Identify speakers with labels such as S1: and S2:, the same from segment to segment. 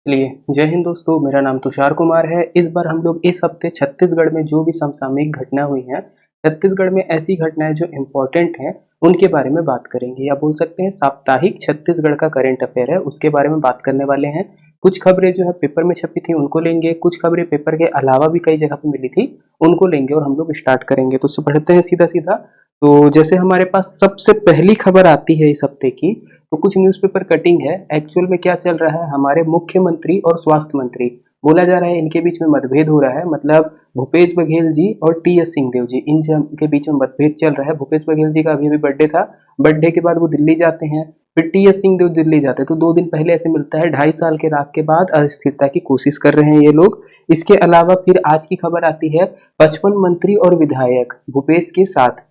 S1: चलिए, जय हिंद दोस्तों, मेरा नाम तुषार कुमार है। इस बार हम लोग इस हफ्ते छत्तीसगढ़ में जो भी समसामयिक घटना हुई हैं, छत्तीसगढ़ में ऐसी घटनाएँ जो इम्पोर्टेंट हैं, उनके बारे में बात करेंगे या बोल सकते हैं साप्ताहिक छत्तीसगढ़ का करंट अफेयर है, उसके बारे में बात करने वाले हैं। कुछ खबरें जो है पेपर में छपी थी, उनको लेंगे, कुछ खबरें पेपर के अलावा भी कई जगह पे मिली थी, उनको लेंगे और हम लोग स्टार्ट करेंगे। तो बढ़ते हैं सीधा-सीधा। तो जैसे हमारे पास सबसे पहली खबर आती है इस हफ्ते की, तो कुछ न्यूज़पेपर कटिंग है। एक्चुअल में क्या चल रहा है, हमारे मुख्यमंत्री और स्वास्थ्य मंत्री बोला जा रहा है इनके बीच में मतभेद हो रहा है। मतलब भूपेश बघेल जी और टी एस सिंहदेव जी, इन के बीच में मतभेद चल रहा है। भूपेश बघेल जी का अभी अभी बर्थडे था, बर्थडे के बाद वो दिल्ली जाते हैं, फिर टी एस सिंहदेव दिल्ली जाते हैं। तो 2 दिन पहले ऐसे मिलता है, 2.5 साल के राग के बाद अस्थिरता की कोशिश कर रहे हैं ये लोग। इसके अलावा फिर आज की खबर आती है 55 मंत्री और विधायक भूपेश के साथ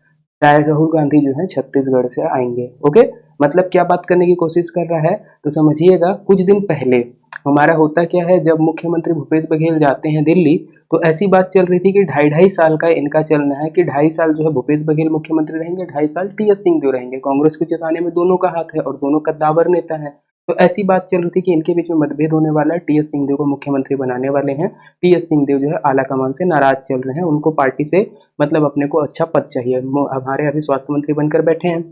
S1: राहुल गांधी जो है छत्तीसगढ़ से आएंगे। ओके, मतलब क्या बात करने की कोशिश कर रहा है, तो समझिएगा। कुछ दिन पहले हमारा होता क्या है, जब मुख्यमंत्री भूपेश बघेल जाते हैं दिल्ली, तो ऐसी बात चल रही थी कि 2.5 साल का इनका चलना है कि 2.5 साल जो है भूपेश बघेल मुख्यमंत्री रहेंगे, 2.5 साल टी एस सिंहदेव रहेंगे। कांग्रेस को जिताने में दोनों का हाथ है और दोनों कद्दावर नेता है। तो ऐसी बात चल रही थी कि इनके बीच में मतभेद होने वाला है, टी एस सिंहदेव को मुख्यमंत्री बनाने वाले हैं। टी एस सिंहदेव जो है आला कमान से नाराज चल रहे हैं, उनको पार्टी से मतलब अपने को अच्छा पद चाहिए। हमारे अभी स्वास्थ्य मंत्री बनकर बैठे हैं,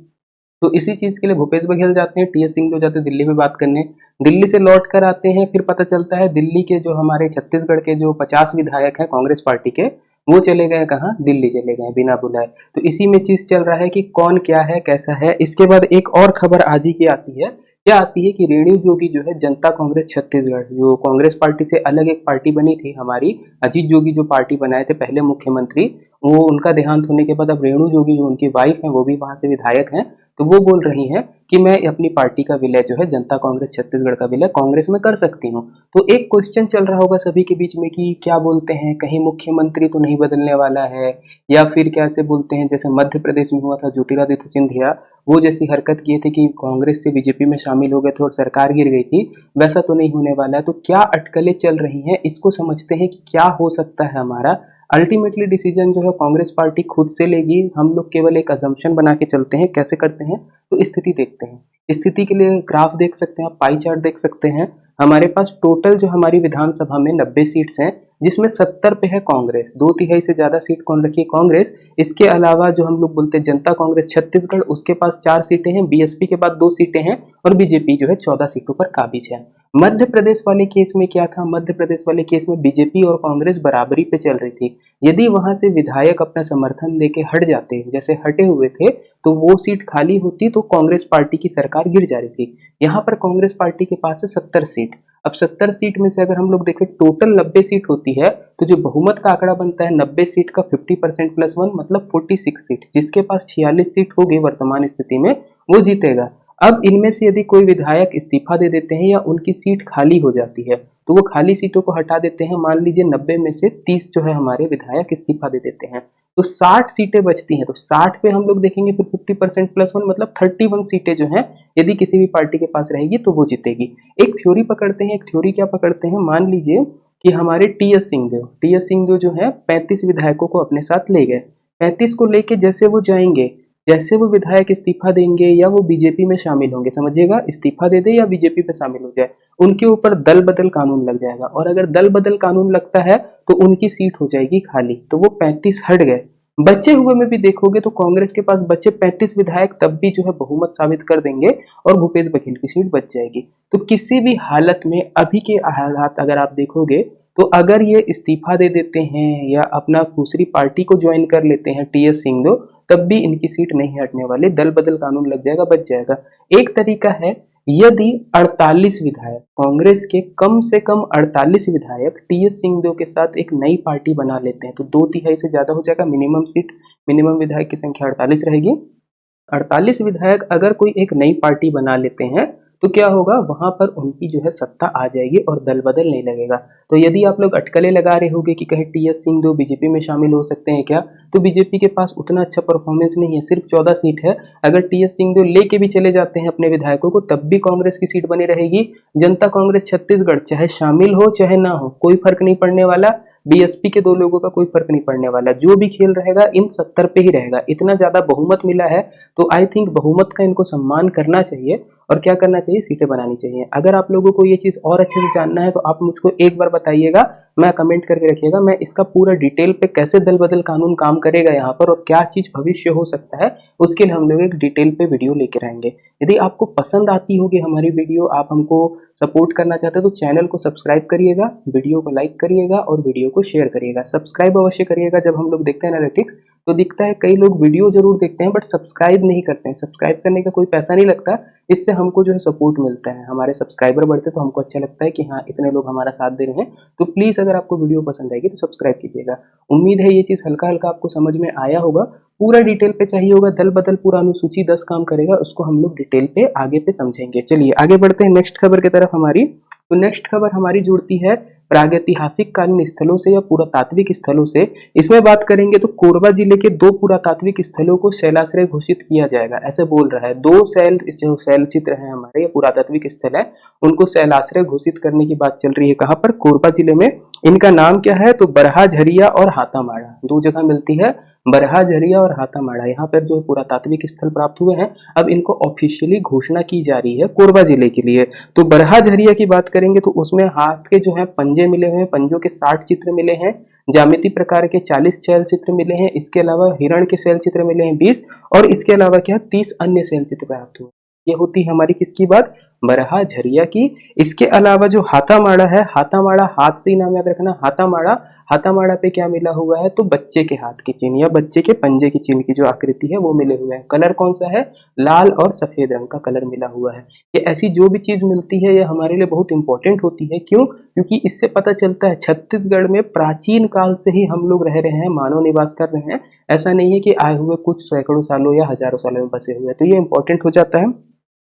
S1: तो इसी चीज के लिए भूपेश बघेल जाते हैं, टी एस सिंह जो जाते हैं दिल्ली में बात करने। दिल्ली से लौट कर आते हैं, फिर पता चलता है दिल्ली के जो हमारे छत्तीसगढ़ के जो 50 विधायक हैं कांग्रेस पार्टी के, वो चले गए कहाँ, दिल्ली चले गए बिना बुलाए। तो इसी में चीज चल रहा है कि कौन क्या है कैसा है। इसके बाद एक और खबर आज ही की आती है। क्या आती है कि रेणु जोगी जो है जनता कांग्रेस छत्तीसगढ़, जो कांग्रेस पार्टी से अलग एक पार्टी बनी थी हमारी, अजीत जोगी जो पार्टी बनाए थे पहले मुख्यमंत्री, वो उनका देहांत होने के बाद अब रेणु जोगी जो उनकी वाइफ है वो भी वहां से विधायक हैं। तो वो बोल रही हैं कि मैं अपनी पार्टी का विलय जो है जनता कांग्रेस छत्तीसगढ़ का विलय कांग्रेस में कर सकती हूँ। तो एक क्वेश्चन चल रहा होगा सभी के बीच में कि क्या बोलते हैं, कहीं मुख्यमंत्री तो नहीं बदलने वाला है, या फिर कैसे बोलते हैं जैसे मध्य प्रदेश में हुआ था ज्योतिरादित्य सिंधिया, वो जैसी हरकत किए थे कि कांग्रेस से बीजेपी में शामिल हो गए थे और सरकार गिर गई थी, वैसा तो नहीं होने वाला है। तो क्या अटकलें चल रही हैं, इसको समझते हैं कि क्या हो सकता है हमारा। अल्टीमेटली डिसीजन जो है कांग्रेस पार्टी खुद से लेगी, हम लोग केवल एक अजम्पशन बना के चलते हैं। कैसे करते हैं, तो स्थिति देखते हैं। स्थिति के लिए ग्राफ देख सकते हैं, पाई चार्ट देख सकते हैं। हमारे पास टोटल जो हमारी विधानसभा में 90 सीट्स हैं, जिसमें 70 पे है कांग्रेस, 2/3 से ज्यादा सीट कौन रखी है, कांग्रेस। इसके अलावा जो हम लोग बोलते हैं जनता कांग्रेस छत्तीसगढ़, उसके पास 4 सीटें हैं, बीएसपी के बाद 2 सीटें हैं, और बीजेपी जो है 14 सीटों पर काबिज है। मध्य प्रदेश वाले केस में क्या था, मध्य प्रदेश वाले केस में बीजेपी और कांग्रेस बराबरी पे चल रही थी। यदि वहां से विधायक अपना समर्थन देके हट जाते, जैसे हटे हुए थे, तो वो सीट खाली होती, तो कांग्रेस पार्टी की सरकार गिर जा रही थी। यहाँ पर कांग्रेस पार्टी के पास है 70 सीट। अब 70 सीट में से अगर हम लोग देखें टोटल 90 सीट होती है, तो जो बहुमत का आंकड़ा बनता है 90 सीट का 50% प्लस 1 मतलब 46 सीट, जिसके पास 46 सीट होगी वर्तमान स्थिति में, वो जीतेगा। अब इनमें से यदि कोई विधायक इस्तीफा दे देते हैं या उनकी सीट खाली हो जाती है, तो वो खाली सीटों को हटा देते हैं। मान लीजिए 90 में से 30 जो है हमारे विधायक इस्तीफा दे देते हैं, तो 60 सीटें बचती हैं। तो 60 पे हम लोग देखेंगे फिर 50% प्लस 1 मतलब 31 सीटें जो हैं, यदि किसी भी पार्टी के पास रहेगी तो वो जीतेगी। एक थ्योरी पकड़ते हैं, एक थ्योरी क्या पकड़ते हैं, मान लीजिए कि हमारे टी एस सिंहदेव जो है 35 विधायकों को अपने साथ ले गए। 35 को लेके जैसे वो जाएंगे, जैसे वो विधायक इस्तीफा देंगे या वो बीजेपी में शामिल होंगे, समझिएगा, इस्तीफा दे दे या बीजेपी में शामिल हो जाए, उनके ऊपर दल बदल कानून लग जाएगा। और अगर दल बदल कानून लगता है तो उनकी सीट हो जाएगी खाली, तो वो 35 हट गए। बचे हुए में भी देखोगे तो कांग्रेस के पास बचे 35 विधायक तब भी जो है बहुमत साबित कर देंगे और भूपेश बघेल की सीट बच जाएगी। तो किसी भी हालत में अभी के हालात अगर आप देखोगे, तो अगर ये इस्तीफा दे देते हैं या अपना दूसरी पार्टी को ज्वाइन कर लेते हैं टी एस सिंहदेव, तब भी इनकी सीट नहीं हटने वाली, दल बदल कानून लग जाएगा, बच जाएगा। एक तरीका है, यदि 48 विधायक कांग्रेस के कम से कम 48 विधायक टी एस सिंहदेव के साथ एक नई पार्टी बना लेते हैं, तो 2/3 से ज्यादा हो जाएगा। मिनिमम सीट, मिनिमम विधायक की संख्या 48 रहेगी। 48 विधायक अगर कोई एक नई पार्टी बना लेते हैं, तो क्या होगा, वहां पर उनकी जो है सत्ता आ जाएगी और दल बदल नहीं लगेगा। तो यदि आप लोग अटकलें लगा रहे होगे कि कहीं टी एस सिंह बीजेपी में शामिल हो सकते हैं क्या, तो बीजेपी के पास उतना अच्छा परफॉर्मेंस नहीं है, सिर्फ 14 सीट है। अगर टी एस सिंह लेके भी चले जाते हैं अपने विधायकों को, तब भी कांग्रेस की सीट बनी रहेगी। जनता कांग्रेस छत्तीसगढ़ चाहे शामिल हो चाहे ना हो, कोई फर्क नहीं पड़ने वाला। बीएसपी के 2 लोगों का कोई फर्क नहीं पड़ने वाला। जो भी खेल रहेगा इन 70 पे ही रहेगा। इतना ज्यादा बहुमत मिला है तो आई थिंक बहुमत का इनको सम्मान करना चाहिए और क्या करना चाहिए, सीटें बनानी चाहिए। अगर आप लोगों को ये चीज और अच्छे से जानना है तो आप मुझको एक बार बताइएगा, मैं कमेंट करके रखिएगा, मैं इसका पूरा डिटेल पे कैसे दल बदल कानून काम करेगा यहाँ पर और क्या चीज भविष्य हो सकता है, उसके लिए हम लोग एक डिटेल पे वीडियो लेकर आएंगे। यदि आपको पसंद आती होगी हमारी वीडियो, आप हमको सपोर्ट करना चाहते हैं तो चैनल को सब्सक्राइब करिएगा, वीडियो को लाइक करिएगा और वीडियो को शेयर करिएगा। सब्सक्राइब अवश्य करिएगा। जब हम लोग देखते हैं एनालिटिक्स तो दिखता है कई लोग वीडियो जरूर देखते हैं बट सब्सक्राइब नहीं करते हैं। सब्सक्राइब करने का कोई पैसा नहीं लगता, इससे हमको जो है सपोर्ट मिलता है, हमारे सब्सक्राइबर बढ़ते तो हमको अच्छा लगता है कि हाँ इतने लोग हमारा साथ दे रहे हैं। तो प्लीज अगर आपको वीडियो पसंद आएगी तो सब्सक्राइब कीजिएगा। उम्मीद है ये चीज हल्का हल्का आपको समझ में आया होगा। पूरा डिटेल पे चाहिए होगा, दल बदल पूरा अनुसूची 10 काम करेगा, उसको हम लोग डिटेल पे आगे पे समझेंगे। चलिए आगे बढ़ते हैं नेक्स्ट खबर की तरफ हमारी। तो नेक्स्ट खबर हमारी जुड़ती है प्रागैतिहासिक कालीन स्थलों से या पुरातात्विक स्थलों से। इसमें बात करेंगे तो कोरबा जिले के 2 पुरातात्विक स्थलों को शैलाश्रय घोषित किया जाएगा, ऐसे बोल रहा है। 2 जो शैल चित्र है हमारे, या पुरातात्विक स्थल है, उनको शैलाश्रय घोषित करने की बात चल रही है। कहां पर? कोरबा जिले में। इनका नाम क्या है? तो बरहा झरिया और हाथामाड़ा, 2 जगह मिलती है, बरहा झरिया और हाथामाड़ा। यहाँ पर जो पुरातात्विक स्थल प्राप्त हुए हैं, अब इनको ऑफिशियली घोषणा की जा रही है कोरबा जिले के लिए। तो बरहा झरिया की बात करेंगे तो उसमें हाथ के जो है पंजे मिले हुए हैं, पंजों के 60 चित्र मिले हैं, ज्यामिति प्रकार के 40 शैल चित्र मिले हैं, इसके अलावा हिरण के शैल चित्र मिले हैं 20, और इसके अलावा क्या 30 अन्य शैल चित्र प्राप्त हुए। ये होती है हमारी किसकी बात? बरहा झरिया की। इसके अलावा जो हाथामाड़ा है, हाथामाड़ा हाथ से ही नाम याद रखना, हाथामाड़ा। हाथामाड़ा पे क्या मिला हुआ है? तो बच्चे के हाथ की चिन्ह या बच्चे के पंजे की चिन्ह की जो आकृति है वो मिले हुए हैं। कलर कौन सा है? लाल और सफेद रंग का कलर मिला हुआ है। ये ऐसी जो भी चीज मिलती है ये हमारे लिए बहुत इंपॉर्टेंट होती है। क्यों? क्योंकि इससे पता चलता है छत्तीसगढ़ में प्राचीन काल से ही हम लोग रह रहे हैं, मानव निवास कर रहे हैं। ऐसा नहीं है कि आए हुए कुछ सैकड़ों सालों या हजारों सालों में बसे हुए हैं। तो ये इंपॉर्टेंट हो जाता है।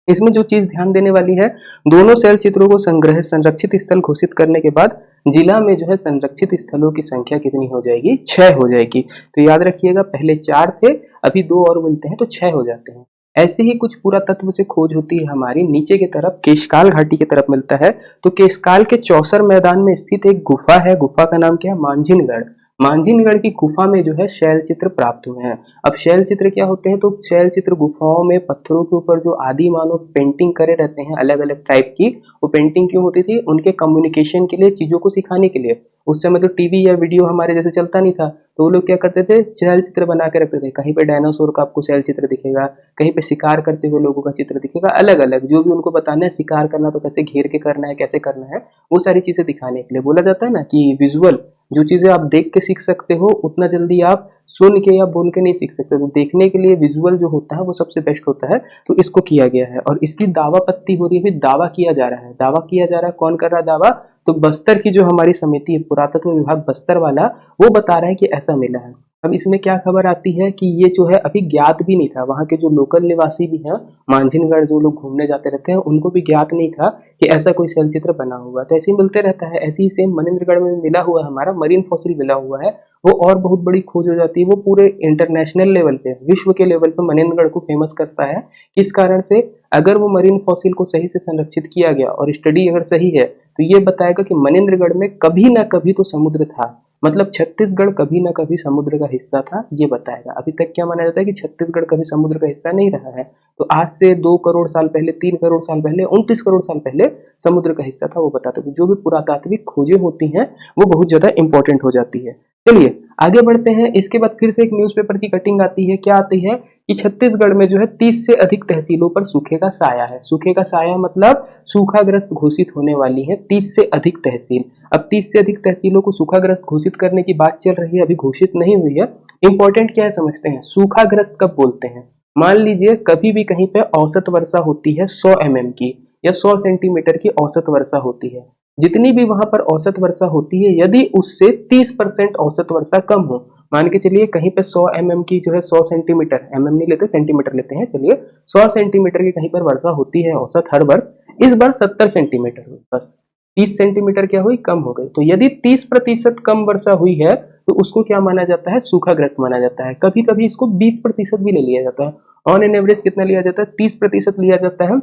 S1: इसमें जो चीज ध्यान देने वाली है, दोनों शैल चित्रों को संग्रह संरक्षित स्थल घोषित करने के बाद जिला में जो है संरक्षित स्थलों की संख्या कितनी हो जाएगी? 6 हो जाएगी। तो याद रखिएगा, पहले 4 थे, अभी 2 और मिलते हैं तो 6 हो जाते हैं। ऐसे ही कुछ पुरातत्व से खोज होती है हमारी नीचे की तरफ, केशकाल घाटी की तरफ मिलता है। तो केशकाल के चौसर मैदान में स्थित एक गुफा है, गुफा का नाम क्या है? मांझिनगढ़। मांझिनगढ़ की गुफा में जो है शैल चित्र प्राप्त हुए हैं। अब शैल चित्र क्या होते हैं? तो शैल चित्र गुफाओं में पत्थरों के ऊपर जो आदि मानव पेंटिंग करे रहते हैं अलग अलग टाइप की, वो पेंटिंग क्यों होती थी? उनके कम्युनिकेशन के लिए, चीजों को सिखाने के लिए। उस समय तो टीवी या वीडियो हमारे जैसे चलता नहीं था, तो वो लोग क्या करते थे? शैल चित्र बना के रखते थे। कहीं पे डायनासोर का आपको शैल चित्र दिखेगा, कहीं पे शिकार करते हुए लोगों का चित्र दिखेगा, अलग अलग जो भी उनको बताना है, शिकार करना तो कैसे घेर के करना है, कैसे करना है, वो सारी चीजें दिखाने के लिए। बोला जाता है ना कि विजुअल, जो चीजें आप देख के सीख सकते हो उतना जल्दी आप सुन के या बोल के नहीं सीख सकते। तो देखने के लिए विजुअल जो होता है वो सबसे बेस्ट होता है। तो इसको किया गया है और इसकी दावा पत्ती हो रही है, दावा किया जा रहा है। दावा किया जा रहा है, कौन कर रहा है दावा? तो बस्तर की जो हमारी समिति है, पुरातत्व विभाग बस्तर वाला, वो बता रहा है कि ऐसा मिला है। अब इसमें क्या खबर आती है कि ये जो है अभी ज्ञात भी नहीं था, वहां के जो लोकल निवासी भी हैं, मांझिनगढ़ जो लोग घूमने जाते रहते हैं, उनको भी ज्ञात नहीं था कि ऐसा कोई शैल चित्र बना हुआ। तो ऐसे ही मिलते रहता है। ऐसे ही सेम मनेन्द्रगढ़ में मिला हुआ है, हमारा मरीन फॉसिल मिला हुआ है, वो और बहुत बड़ी खोज हो जाती है। वो पूरे इंटरनेशनल लेवल पे, विश्व के लेवल पे मनेन्द्रगढ़ को फेमस करता है। किस कारण से? अगर वो मरीन फॉसिल को सही से संरक्षित किया गया और स्टडी अगर सही है तो ये बताएगा कि मनेन्द्रगढ़ में कभी ना कभी तो समुद्र था, मतलब छत्तीसगढ़ कभी ना कभी समुद्र का हिस्सा था, ये बताएगा। अभी तक क्या माना जाता है कि छत्तीसगढ़ कभी समुद्र का हिस्सा नहीं रहा है। तो आज से 2 करोड़ साल पहले, 3 करोड़ साल पहले, 29 करोड़ साल पहले समुद्र का हिस्सा था, वो बताते थे। जो भी पुरातात्विक खोजें होती हैं वो बहुत ज्यादा इंपॉर्टेंट हो जाती है। चलिए आगे बढ़ते हैं। इसके बाद फिर से एक न्यूज़पेपर की कटिंग आती है। क्या आती है कि छत्तीसगढ़ में जो है 30 से अधिक तहसीलों पर सूखे का साया है। सूखे का साया मतलब सूखाग्रस्त घोषित होने वाली है 30 से अधिक तहसील। अब 30 से अधिक तहसीलों को सूखाग्रस्त घोषित करने की बात चल रही है, अभी घोषित नहीं हुई है। इंपॉर्टेंट क्या है समझते हैं। सूखाग्रस्त कब बोलते हैं? मान लीजिए कभी भी कहीं पे औसत वर्षा होती है 100 mm की या 100 सेंटीमीटर की औसत वर्षा होती है। जितनी भी वहां पर औसत वर्षा होती है, यदि उससे 30% औसत वर्षा कम हो, मान के चलिए कहीं पे 100 mm की जो है 100 सेंटीमीटर, mm नहीं लेते सेंटीमीटर लेते हैं, चलिए 100 सेंटीमीटर की कहीं पर वर्षा होती है औसत हर वर्ष, इस बार 70 सेंटीमीटर हुई, बस 30 सेंटीमीटर क्या हुई? कम हो गई। तो यदि 30% कम वर्षा हुई है तो उसको क्या माना जाता है? सूखाग्रस्त माना जाता है। कभी कभी इसको 20% भी ले लिया जाता है। ऑन एन एवरेज कितना लिया जाता है? 30% लिया जाता है।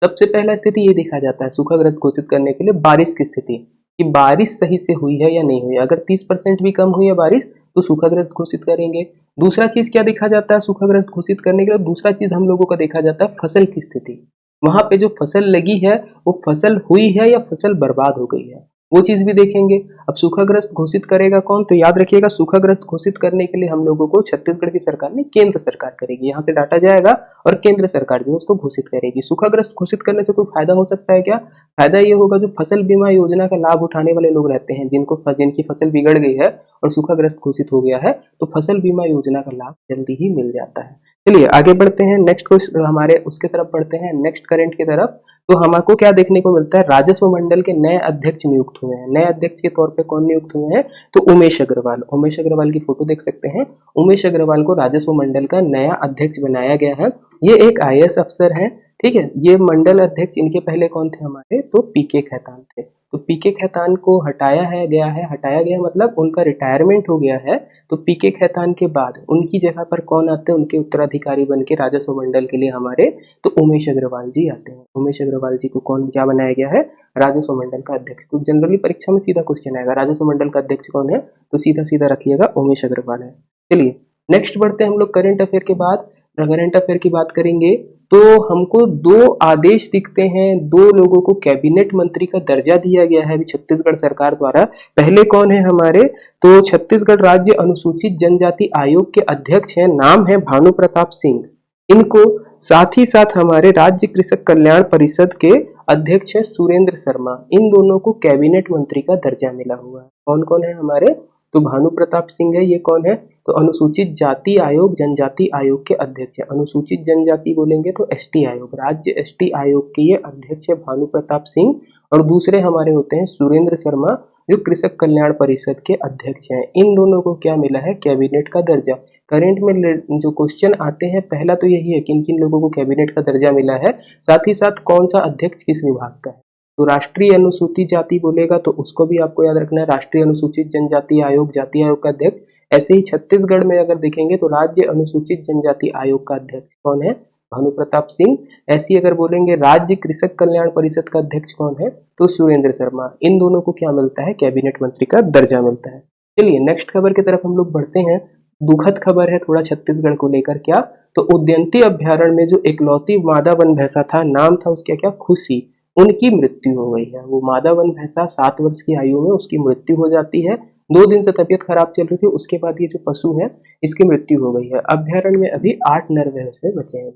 S1: सबसे पहला स्थिति ये देखा जाता है सूखाग्रस्त घोषित करने के लिए, बारिश की स्थिति। कि बारिश सही से हुई है या नहीं हुई है। अगर 30% भी कम हुई है बारिश तो सूखाग्रस्त घोषित करेंगे। दूसरा चीज क्या देखा जाता है सूखाग्रस्त घोषित करने के लिए? दूसरा चीज हम लोगों का देखा जाता है फसल की स्थिति। वहां पे जो फसल लगी है वो फसल हुई है या फसल बर्बाद हो गई है, वो चीज भी देखेंगे। अब सूखाग्रस्त घोषित करेगा कौन? तो याद रखिएगा सूखाग्रस्त घोषित करने के लिए हम लोगों को छत्तीसगढ़ की सरकार ने केंद्र सरकार करेगी, यहाँ से डाटा जाएगा और केंद्र सरकार जो उसको घोषित करेगी। सूखाग्रस्त घोषित करने से कोई फायदा हो सकता है क्या? फायदा ये होगा जो फसल बीमा योजना का लाभ उठाने वाले लोग रहते हैं, जिनकी फसल बिगड़ गई है और सूखाग्रस्त घोषित हो गया है, तो फसल बीमा योजना का लाभ जल्दी ही मिल जाता है। चलिए आगे बढ़ते हैं, नेक्स्ट क्वेश्चन हमारे उसके तरफ बढ़ते हैं, नेक्स्ट करंट की तरफ। तो हमको क्या देखने को मिलता है? राजस्व मंडल के नए अध्यक्ष नियुक्त हुए हैं। नए अध्यक्ष के तौर पे कौन नियुक्त हुए हैं? तो उमेश अग्रवाल। उमेश अग्रवाल की फोटो देख सकते हैं। उमेश अग्रवाल को राजस्व मंडल का नया अध्यक्ष बनाया गया है। ये एक आईएएस अफसर है, ठीक है। ये मंडल अध्यक्ष, इनके पहले कौन थे हमारे? तो पीके खेतान थे। तो पीके खेतान को हटाया गया मतलब उनका रिटायरमेंट हो गया है। तो पीके खेतान के बाद उनकी जगह पर कौन आते हैं? उनके उत्तराधिकारी बन के राजस्व मंडल के लिए हमारे तो उमेश अग्रवाल जी आते हैं। उमेश अग्रवाल जी को कौन क्या बनाया गया है? राजस्व मंडल का अध्यक्ष। तो जनरली परीक्षा में सीधा क्वेश्चन आएगा, राजस्व मंडल का अध्यक्ष कौन है? तो सीधा सीधा रखिएगा उमेश अग्रवाल है। चलिए नेक्स्ट बढ़ते हैं हम लोग करंट अफेयर के बाद। करंट अफेयर की बात करेंगे तो हमको दो आदेश दिखते हैं, दो लोगों को कैबिनेट मंत्री का दर्जा दिया गया है अभी छत्तीसगढ़ सरकार द्वारा। पहले कौन है हमारे? तो छत्तीसगढ़ राज्य अनुसूचित जनजाति आयोग के अध्यक्ष हैं, नाम है भानु प्रताप सिंह। इनको साथ ही साथ हमारे राज्य कृषक कल्याण परिषद के अध्यक्ष है सुरेंद्र शर्मा। इन दोनों को कैबिनेट मंत्री का दर्जा मिला हुआ है। कौन कौन है हमारे? तो भानु प्रताप सिंह है, ये कौन है? तो अनुसूचित जाति आयोग जनजाति आयोग के अध्यक्ष है। अनुसूचित जनजाति बोलेंगे तो एसटी आयोग, राज्य एसटी आयोग के ये अध्यक्ष है भानु प्रताप सिंह। और दूसरे हमारे होते हैं सुरेंद्र शर्मा, जो कृषक कल्याण परिषद के अध्यक्ष हैं। इन दोनों को क्या मिला है? कैबिनेट का दर्जा। करेंट में जो क्वेश्चन आते हैं पहला तो यही है किन किन लोगों को कैबिनेट का दर्जा मिला है, साथ ही साथ कौन सा अध्यक्ष किस विभाग का है। तो राष्ट्रीय अनुसूचित जाति बोलेगा तो उसको भी आपको याद रखना है, राष्ट्रीय अनुसूचित जनजाति आयोग जाति आयोग का अध्यक्ष। ऐसे ही छत्तीसगढ़ में अगर देखेंगे तो राज्य अनुसूचित जनजाति आयोग का अध्यक्ष कौन है? भानु प्रताप सिंह। ऐसी अगर बोलेंगे राज्य कृषक कल्याण परिषद का अध्यक्ष कौन है? तो सुरेंद्र शर्मा। इन दोनों को क्या मिलता है? कैबिनेट मंत्री का दर्जा मिलता है। चलिए नेक्स्ट खबर की तरफ हम लोग बढ़ते हैं। दुखद खबर है थोड़ा छत्तीसगढ़ को लेकर। क्या? तो उद्यंती अभ्यारण्य में जो एकलौती मादा वन भैंसा था, नाम था उसका क्या? खुशी। उनकी मृत्यु हो गई है। वो मादा वन भैंसा 7 वर्ष की आयु में उसकी मृत्यु हो जाती है। 2 दिन से तबीयत खराब चल रही थी, उसके बाद ये जो पशु है इसकी मृत्यु हो गई है। अभ्यारण्य में अभी 8 नर भैंसे बचे हैं।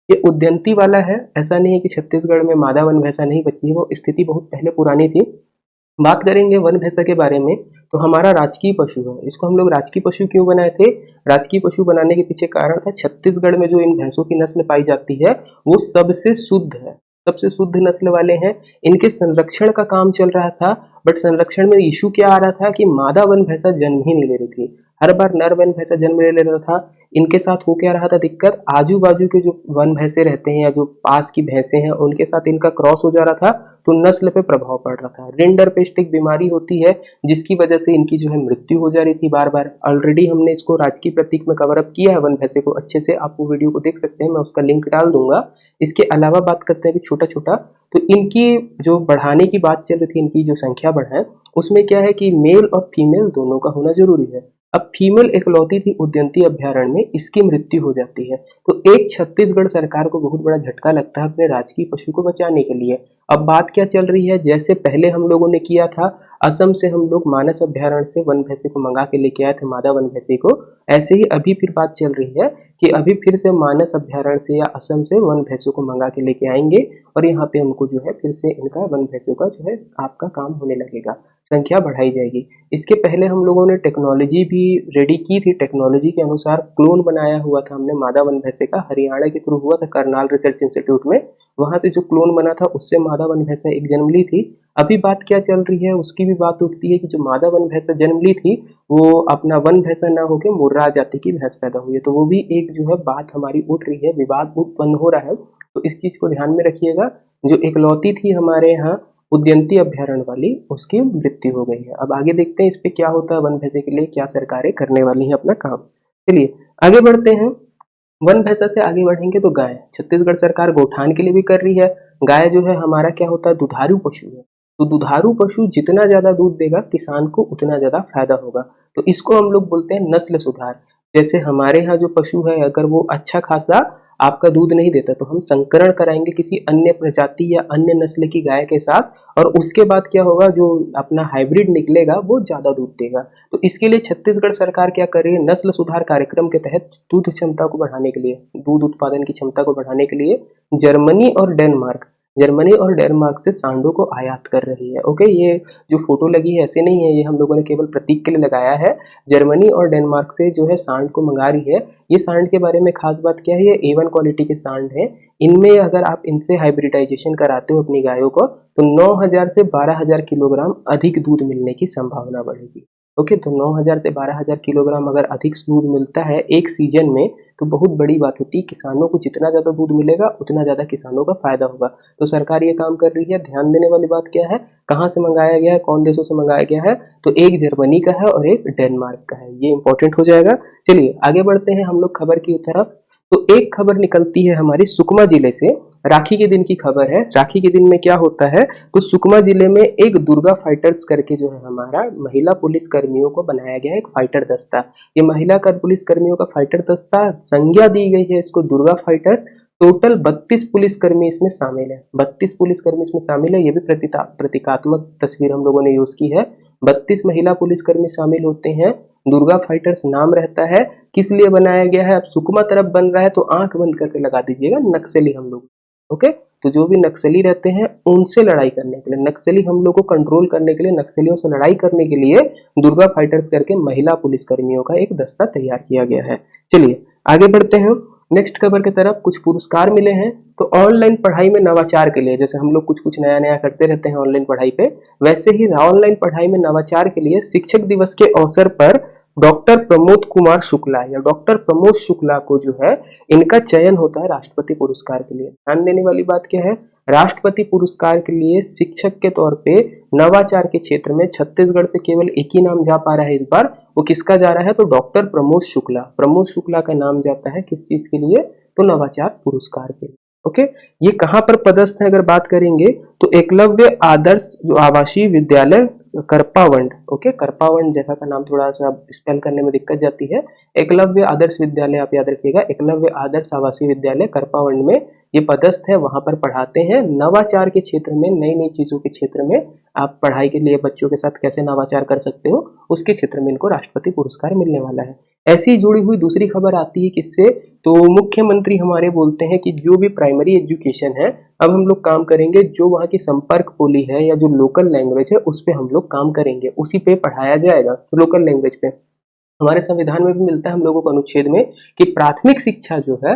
S1: ये उद्यंती वाला है, ऐसा नहीं है कि छत्तीसगढ़ में मादा वन भैंसा नहीं बची है, वो स्थिति बहुत पहले पुरानी थी। बात करेंगे वन भैंसा के बारे में तो हमारा राजकीय पशु है। इसको हम लोग राजकीय पशु क्यों बनाए थे? राजकीय पशु बनाने के पीछे कारण था छत्तीसगढ़ में जो इन भैंसों की नस्ल पाई जाती है वो सबसे शुद्ध है, सबसे शुद्ध नस्ल वाले हैं। इनके संरक्षण का काम चल रहा था, बट संरक्षण में इशू क्या आ रहा था कि मादा वन भैंसा जन्म ही नहीं ले रही थी। हर बार नर वन भैंसा जन्म ले रहा था। इनके साथ हो क्या रहा था दिक्कत? आजू बाजू के जो वन भैंसे रहते हैं या जो पास की भैंसे हैं उनके साथ इनका क्रॉस हो जा रहा था, तो नस्ल पे प्रभाव पड़ रहा था। रिंडरपेस्ट एक बीमारी होती है जिसकी वजह से इनकी जो है मृत्यु हो जा रही थी बार बार। ऑलरेडी हमने इसको राजकीय प्रतीक में कवर अप किया है वन भैंसे को अच्छे से, आप वो वीडियो को देख सकते हैं, मैं उसका लिंक डाल दूंगा। इसके अलावा बात करते हैं छोटा छोटा, तो इनकी जो बढ़ाने की बात चल रही थी, इनकी जो संख्या बढ़ाए, उसमें क्या है कि मेल और फीमेल दोनों का होना जरूरी है। अब फीमेल एकलौती थी उद्यंती अभ्यारण्य में, इसकी मृत्यु हो जाती है, तो एक छत्तीसगढ़ सरकार को बहुत बड़ा झटका लगता है अपने राजकीय पशु को बचाने के लिए। अब बात क्या चल रही है, जैसे पहले हम लोगों ने किया था, असम से हम लोग मानस अभ्यारण्य से वन भैंसे को मंगा के लेके आए थे, मादा वन भैंसे को। ऐसे ही अभी फिर बात चल रही है कि अभी फिर से मानस अभ्यारण्य से या असम से वन भैंसों को मंगा के लेके आएंगे और यहाँ पे हमको जो है फिर से इनका वन भैंसों का जो है आपका काम होने लगेगा, संख्या बढ़ाई जाएगी। इसके पहले हम लोगों ने टेक्नोलॉजी भी रेडी की थी, टेक्नोलॉजी के अनुसार क्लोन बनाया हुआ था हमने मादा वन भैंसे का, हरियाणा के थ्रू हुआ था करनाल रिसर्च इंस्टीट्यूट में। वहां से जो क्लोन बना था उससे मादा वन भैंसा एक जन्म ली थी। अभी बात क्या चल रही है, उसकी भी बात उठती है कि जो मादा वन भैंसा जन्म ली थी वो अपना वन भैंसा ना होकर मुर्रा जाति की भैंस पैदा हुई है, तो वो भी एक जो है बात हमारी उठ रही है, विवाद उत्पन्न हो रहा है। तो इस चीज को ध्यान में रखिएगा। जो एकलौती थी हमारे यहाँ उद्यंती अभ्यारण्य वाली, उसकी मृत्यु हो गई है। अब आगे देखते हैं इस पे क्या होता है, वन भैंसे के लिए क्या सरकारें करने वाली हैं अपना काम। चलिए आगे बढ़ते हैं। वन भैंसा से आगे बढ़ेंगे तो गाय, छत्तीसगढ़ सरकार गौठान के लिए भी कर रही है। गाय जो है हमारा क्या होता है, दुधारू पशु है। तो दुधारू पशु जितना ज्यादा दूध देगा किसान को उतना ज्यादा फायदा होगा। तो इसको हम लोग बोलते हैं नस्ल सुधार। जैसे हमारे यहाँ जो पशु है अगर वो अच्छा खासा आपका दूध नहीं देता तो हम संकरण कराएंगे किसी अन्य प्रजाति या अन्य नस्ल की गाय के साथ, और उसके बाद क्या होगा, जो अपना हाइब्रिड निकलेगा वो ज्यादा दूध देगा। तो इसके लिए छत्तीसगढ़ सरकार क्या कर रही है, नस्ल सुधार कार्यक्रम के तहत दूध क्षमता को बढ़ाने के लिए, दूध उत्पादन की क्षमता को बढ़ाने के लिए जर्मनी और डेनमार्क से सांडों को आयात कर रही है। ओके, ये जो फोटो लगी है ऐसे नहीं है, ये हम लोगों ने केवल प्रतीक के लिए लगाया है। जर्मनी और डेनमार्क से जो है सांड को मंगा रही है। ये सांड के बारे में खास बात क्या है, ये A1 क्वालिटी के सांड हैं। इनमें अगर आप इनसे हाइब्रिडाइजेशन कराते हो अपनी गायों को तो 9,000 से 12,000 किलोग्राम अधिक दूध मिलने की संभावना बढ़ेगी। ओके, तो 9,000 से 12,000 किलोग्राम अगर अधिक दूध मिलता है एक सीजन में तो बहुत बड़ी बात होती है। किसानों को जितना ज्यादा दूध मिलेगा उतना ज्यादा किसानों का फायदा होगा। तो सरकार ये काम कर रही है। ध्यान देने वाली बात क्या है, कहाँ से मंगाया गया है, कौन देशों से मंगाया गया है, तो एक जर्मनी का है और एक डेनमार्क का है। ये इंपॉर्टेंट हो जाएगा। चलिए आगे बढ़ते हैं हम लोग खबर की तरफ। तो एक खबर निकलती है हमारी सुकमा जिले से। राखी के दिन की खबर है। राखी के दिन में क्या होता है, तो सुकमा जिले में एक दुर्गा फाइटर्स करके जो है हमारा महिला पुलिस कर्मियों को बनाया गया है एक फाइटर दस्ता। ये महिला कर पुलिस कर्मियों का फाइटर दस्ता, संज्ञा दी गई है इसको दुर्गा फाइटर्स। टोटल 32 पुलिसकर्मी इसमें शामिल है। 32 पुलिसकर्मी इसमें शामिल है। ये भी प्रतीकात्मक तस्वीर हम लोगों ने यूज की है। 32 महिला पुलिसकर्मी शामिल होते हैं। दुर्गा फाइटर्स नाम रहता है। किस लिए बनाया गया है, अब सुकमा तरफ बन रहा है तो आंख बंद करके लगा दीजिएगा, नक्सली हम लोग। ओके, तो जो भी नक्सली रहते हैं उनसे लड़ाई करने के लिए, नक्सली हम लोग को कंट्रोल करने के लिए, नक्सलियों से लड़ाई करने के लिए दुर्गा फाइटर्स करके महिला पुलिसकर्मियों का एक दस्ता तैयार किया गया है। चलिए आगे बढ़ते हैं नेक्स्ट खबर की तरफ। कुछ पुरस्कार मिले हैं। तो ऑनलाइन पढ़ाई में नवाचार के लिए, जैसे हम लोग कुछ कुछ नया नया करते रहते हैं ऑनलाइन पढ़ाई पे, वैसे ही ऑनलाइन पढ़ाई में नवाचार के लिए शिक्षक दिवस के अवसर पर डॉक्टर प्रमोद कुमार शुक्ला या डॉक्टर प्रमोद शुक्ला को जो है इनका चयन होता है राष्ट्रपति पुरस्कार के लिए। ध्यान देने वाली बात क्या है, राष्ट्रपति पुरस्कार के लिए शिक्षक के तौर पे नवाचार के क्षेत्र में छत्तीसगढ़ से केवल एक ही नाम जा पा रहा है इस बार। वो किसका जा रहा है, तो डॉक्टर प्रमोद शुक्ला। प्रमोद शुक्ला का नाम जाता है किस चीज के लिए, तो नवाचार पुरस्कार के लिए। ओके, ये कहां पर पदस्थ है अगर बात करेंगे तो एकलव्य आदर्श जो आवासीय विद्यालय करपावंड। ओके, करपावंड जगह का नाम थोड़ा सा स्पेल करने में दिक्कत जाती है। एकलव्य आदर्श विद्यालय आप याद रखिएगा, एकलव्य आदर्श आवासीय विद्यालय करपावंड में ये पदस्थ है। वहां पर पढ़ाते हैं नवाचार के क्षेत्र में, नई नई चीजों के क्षेत्र में आप पढ़ाई के लिए बच्चों के साथ कैसे नवाचार कर सकते हो, उसके क्षेत्र में इनको राष्ट्रपति पुरस्कार मिलने वाला है। ऐसी जुड़ी हुई दूसरी खबर आती है किससे, तो मुख्यमंत्री हमारे बोलते हैं कि जो भी प्राइमरी एजुकेशन है अब हम लोग काम करेंगे, जो वहाँ की संपर्क बोली है या जो लोकल लैंग्वेज है उस पे हम लोग काम करेंगे, उसी पे पढ़ाया जाएगा, तो लोकल लैंग्वेज पे। हमारे संविधान में भी मिलता है हम लोगों को अनुच्छेद में कि प्राथमिक शिक्षा जो है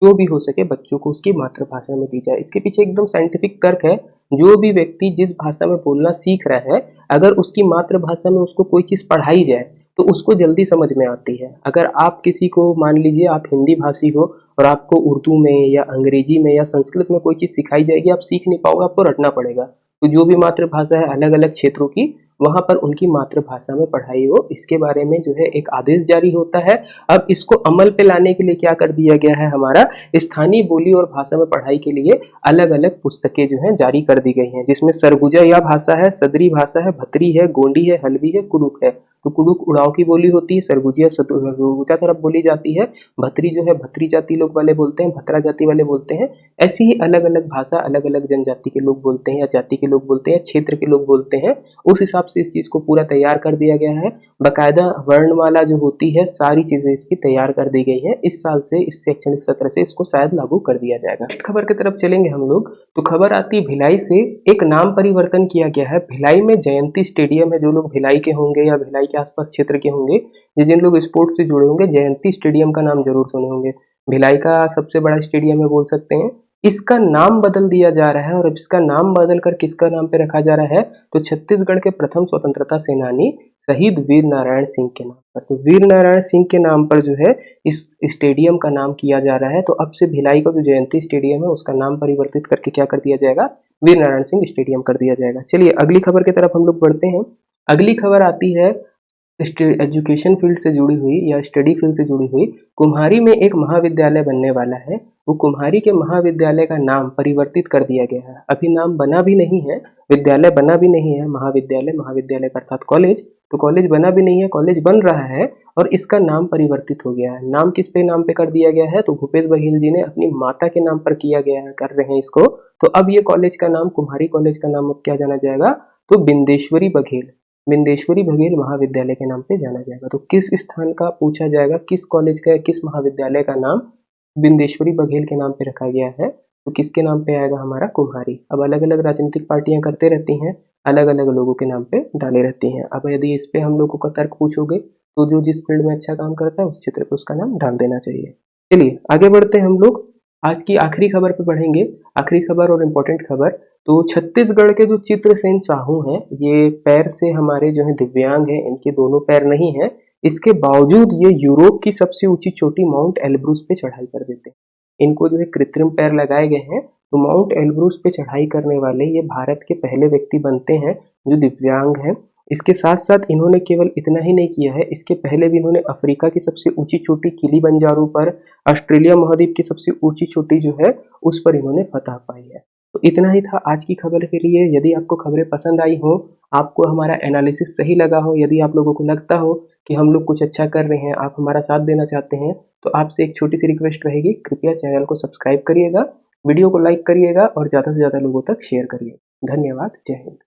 S1: जो भी हो सके बच्चों को उसकी मातृभाषा में दी जाए। इसके पीछे एकदम साइंटिफिक तर्क है। जो भी व्यक्ति जिस भाषा में बोलना सीख रहा है अगर उसकी मातृभाषा में उसको कोई चीज पढ़ाई जाए तो उसको जल्दी समझ में आती है। अगर आप किसी को, मान लीजिए आप हिंदी भाषी हो और आपको उर्दू में या अंग्रेजी में या संस्कृत में कोई चीज सिखाई जाएगी, आप सीख नहीं पाओगे, आपको रटना पड़ेगा। तो जो भी मातृभाषा है अलग अलग क्षेत्रों की, वहां पर उनकी मातृभाषा में पढ़ाई हो, इसके बारे में जो है एक आदेश जारी होता है। अब इसको अमल पे लाने के लिए क्या कर दिया गया है, हमारा स्थानीय बोली और भाषा में पढ़ाई के लिए अलग अलग पुस्तकें जो है जारी कर दी गई हैं, जिसमें सरगुजा या भाषा है, सदरी भाषा है, भतरी है, गोंडी है, हल्बी है, कुडुक है। तो कुडुक उड़ाव की बोली होती है, सरगुजिया सरगुजा तरफ बोली जाती है, भतरी जो है भतरी जाति लोग वाले बोलते हैं, भतरा जाति वाले बोलते हैं। ऐसी ही अलग अलग भाषा अलग अलग जनजाति के लोग बोलते हैं या जाति के लोग बोलते हैं, क्षेत्र के लोग बोलते हैं। उस हिसाब से इस चीज को पूरा तैयार कर दिया गया है। बकायदा वर्णमाला जो होती है सारी चीजें इसकी तैयार कर दी गई है। इस साल से, इस शैक्षणिक सत्र से इसको शायद लागू कर दिया जाएगा। नेक्स्ट खबर की तरफ चलेंगे हम लोग। तो खबर आती है भिलाई से। एक नाम परिवर्तन किया गया है। भिलाई में जयंती स्टेडियम है। जो लोग भिलाई के होंगे या भिलाई के आसपास क्षेत्र के होंगे, जिन लोग स्पोर्ट्स से जुड़े होंगे, जयंती स्टेडियम का नाम जरूर सुने होंगे। भिलाई का सबसे बड़ा स्टेडियम है बोल सकते हैं। इसका नाम बदल दिया जा रहा है और अब इसका नाम बदल कर किसका नाम पे रखा जा रहा है, तो छत्तीसगढ़ के प्रथम स्वतंत्रता सेनानी शहीद वीर नारायण सिंह के नाम पर। तो वीर नारायण सिंह के नाम पर जो है इस स्टेडियम का नाम किया जा रहा है। तो अब से भिलाई का जो जयंती स्टेडियम है उसका नाम परिवर्तित करके क्या कर दिया जाएगा, वीर नारायण सिंह स्टेडियम कर दिया जाएगा। चलिए अगली खबर की तरफ हम लोग बढ़ते हैं। अगली खबर आती है एजुकेशन फील्ड से जुड़ी हुई या स्टडी फील्ड से जुड़ी हुई कुम्हारी में एक महाविद्यालय बनने वाला है। वो कुम्हारी के महाविद्यालय का नाम परिवर्तित कर दिया गया है। अभी नाम बना भी नहीं है, विद्यालय बना भी नहीं है। महाविद्यालय, महाविद्यालय का अर्थात कॉलेज, तो कॉलेज बना भी नहीं है, कॉलेज बन रहा है और इसका नाम परिवर्तित हो गया है। नाम किस पे नाम पे कर दिया गया है, तो भूपेश बघेल जी ने अपनी माता के नाम पर किया गया है, कर रहे हैं इसको। तो अब ये कॉलेज का नाम, कुम्हारी कॉलेज का नाम अब क्या जाना जाएगा, तो बिंदेश्वरी बघेल, बिंदेश्वरी बघेल महाविद्यालय के नाम पे जाना जाएगा। तो किस स्थान का पूछा जाएगा, किस कॉलेज का, किस महाविद्यालय का नाम बिंदेश्वरी बघेल के नाम पे रखा गया है, तो किसके नाम पे आएगा, हमारा कुम्हारी। अब अलग अलग राजनीतिक पार्टियां करते रहती हैं, अलग अलग लोगों के नाम पे डाले रहती हैं। अब यदि इस पे हम लोगों का तर्क पूछोगे तो जो जिस फील्ड में अच्छा काम करता है उस क्षेत्र पे उसका नाम डाल देना चाहिए। चलिए आगे बढ़ते हैं हम लोग। आज की आखिरी खबर पे बढ़ेंगे, आखिरी खबर और इम्पोर्टेंट खबर। तो छत्तीसगढ़ के जो चित्रसेन साहू हैं, ये पैर से हमारे जो है दिव्यांग हैं, इनके दोनों पैर नहीं है, इसके बावजूद ये यूरोप की सबसे ऊंची चोटी माउंट एल्ब्रूस पे चढ़ाई कर देते हैं। इनको जो है कृत्रिम पैर लगाए गए हैं, तो माउंट एल्ब्रूस पे चढ़ाई करने वाले ये भारत के पहले व्यक्ति बनते हैं जो दिव्यांग हैं। इसके साथ साथ इन्होंने केवल इतना ही नहीं किया है, इसके पहले भी इन्होंने अफ्रीका की सबसे ऊंची चोटी किलीमंजारो पर, ऑस्ट्रेलिया महाद्वीप की सबसे ऊंची चोटी जो है उस पर इन्होंने फतह पाई है। तो इतना ही था आज की खबर के लिए। यदि आपको खबरें पसंद आई हो, आपको हमारा एनालिसिस सही लगा हो, यदि आप लोगों को लगता हो कि हम लोग कुछ अच्छा कर रहे हैं, आप हमारा साथ देना चाहते हैं, तो आपसे एक छोटी सी रिक्वेस्ट रहेगी, कृपया चैनल को सब्सक्राइब करिएगा, वीडियो को लाइक करिएगा और ज़्यादा से ज़्यादा लोगों तक शेयर करिए। धन्यवाद। जय हिंद।